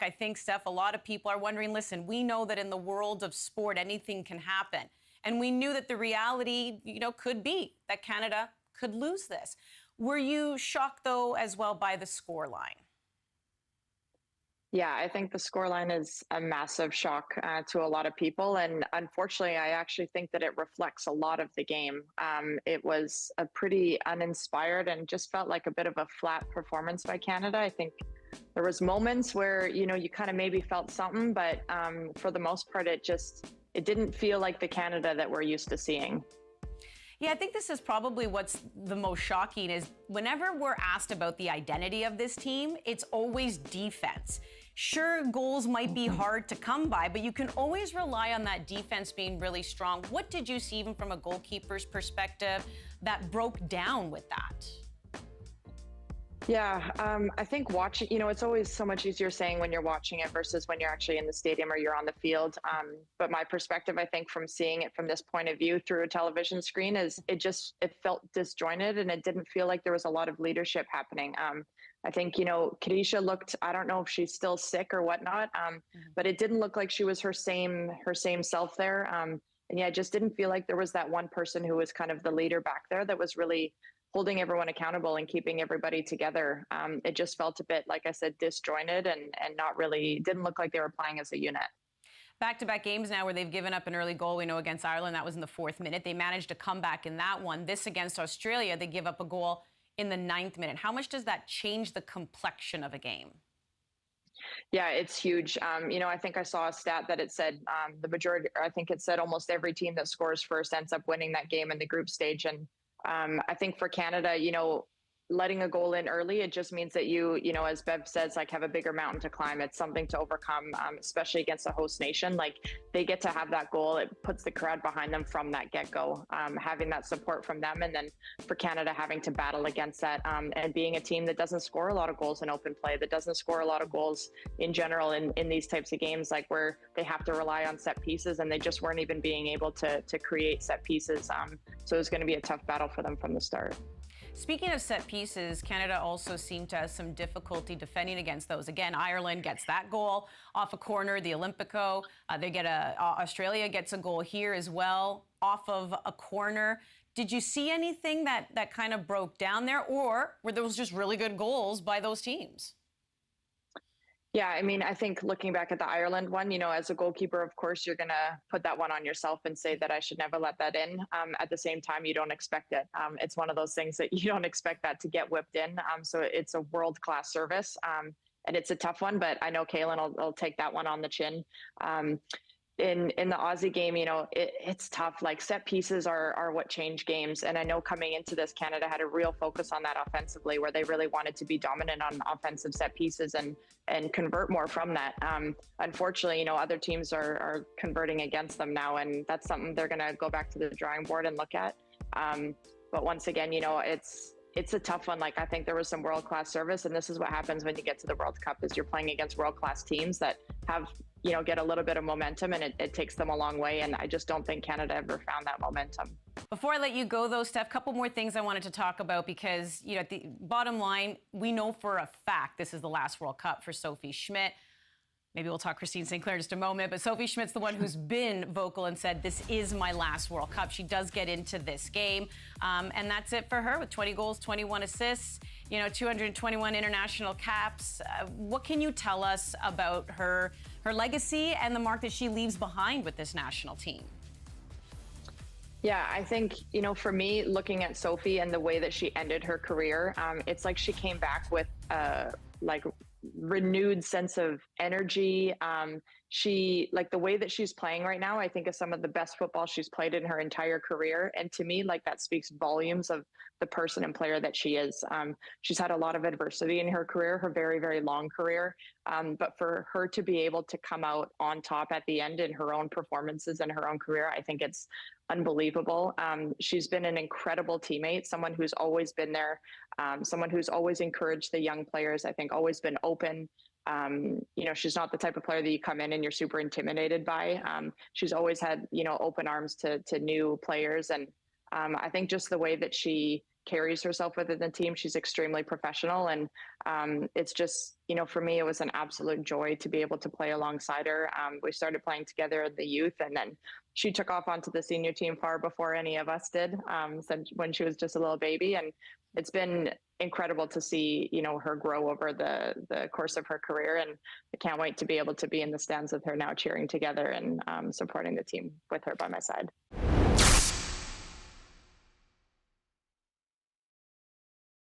I think, Steph, a lot of people are wondering, listen, we know that in the world of sport, anything can happen. And we knew that the reality, could be that Canada could lose this. Were you shocked, though, as well by the scoreline? Yeah, I think the scoreline is a massive shock to a lot of people. And unfortunately, I actually think that it reflects a lot of the game. It was a pretty uninspired and just felt like a bit of a flat performance by Canada. I think there was moments where, you kind of maybe felt something, but for the most part, it didn't feel like the Canada that we're used to seeing. Yeah, I think this is probably what's the most shocking is whenever we're asked about the identity of this team, it's always defense. Sure, goals might be hard to come by, but you can always rely on that defense being really strong. What did you see, even from a goalkeeper's perspective, that broke down with that? Yeah, I think watching, it's always so much easier saying when you're watching it versus when you're actually in the stadium or you're on the field. But my perspective, I think, from seeing it from this point of view through a television screen is it felt disjointed and it didn't feel like there was a lot of leadership happening. I think, Kadisha looked, I don't know if she's still sick or whatnot, but it didn't look like she was her same self there. And yeah, it just didn't feel like there was that one person who was kind of the leader back there that was really holding everyone accountable and keeping everybody together. It just felt a bit, like I said, disjointed and not really, didn't look like they were playing as a unit. Back-to-back games now where they've given up an early goal. We know against Ireland, that was in the 4th minute. They managed to come back in that one. This against Australia, they give up a goal in the 9th minute. How much does that change the complexion of a game? Yeah, it's huge. I think I saw a stat that it said the majority, I think it said almost every team that scores first ends up winning that game in the group stage. And I think for Canada, letting a goal in early, it just means that you as Bev says, like, have a bigger mountain to climb. It's something to overcome, especially against a host nation. Like, they get to have that goal. It puts the crowd behind them from that get-go, having that support from them. And then for Canada, having to battle against that and being a team that doesn't score a lot of goals in open play, that doesn't score a lot of goals in general in these types of games, like where they have to rely on set pieces, and they just weren't even being able to create set pieces. So it was going to be a tough battle for them from the start. Speaking of set pieces, Canada also seemed to have some difficulty defending against those. Again, Ireland gets that goal off a corner, the Olympico. Australia gets a goal here as well off of a corner. Did you see anything that kind of broke down there, or were those just really good goals by those teams? Yeah, I mean, I think looking back at the Ireland one, as a goalkeeper, of course, you're going to put that one on yourself and say that I should never let that in. At the same time, you don't expect it. It's one of those things that you don't expect that to get whipped in. So it's a world-class service, and it's a tough one, but I know Kaylin will take that one on the chin. In the Aussie game, it's tough. Like, set pieces are what change games. And I know coming into this, Canada had a real focus on that offensively, where they really wanted to be dominant on offensive set pieces and convert more from that. Unfortunately, other teams are converting against them now, and that's something they're going to go back to the drawing board and look at. But once again, it's a tough one. Like, I think there was some world-class service, and this is what happens when you get to the World Cup, is you're playing against world-class teams that have, get a little bit of momentum, and it takes them a long way. And I just don't think Canada ever found that momentum. Before I let you go, though, Steph, a couple more things I wanted to talk about, because, at the bottom line, we know for a fact this is the last World Cup for Sophie Schmidt. Maybe we'll talk Christine St. Clair in just a moment, but Sophie Schmidt's the one who's been vocal and said, this is my last World Cup. She does get into this game, and that's it for her with 20 goals, 21 assists, 221 international caps. What can you tell us about her legacy and the mark that she leaves behind with this national team? Yeah, I think, for me, looking at Sophie and the way that she ended her career, it's like she came back with renewed sense of energy. She, like, the way that she's playing right now, I think is some of the best football she's played in her entire career. And to me, like, that speaks volumes of the person and player that she is. She's had a lot of adversity in her career, her very, very long career. But for her to be able to come out on top at the end in her own performances and her own career, I think it's unbelievable. She's been an incredible teammate, someone who's always been there, someone who's always encouraged the young players, I think always been open. She's not the type of player that you come in and you're super intimidated by. She's always had, open arms to new players. And I think just the way that she carries herself within the team. She's extremely professional, and it's just, for me, it was an absolute joy to be able to play alongside her. We started playing together in the youth, and then she took off onto the senior team far before any of us did, when she was just a little baby. And it's been incredible to see, her grow over the course of her career. And I can't wait to be able to be in the stands with her now, cheering together and supporting the team with her by my side.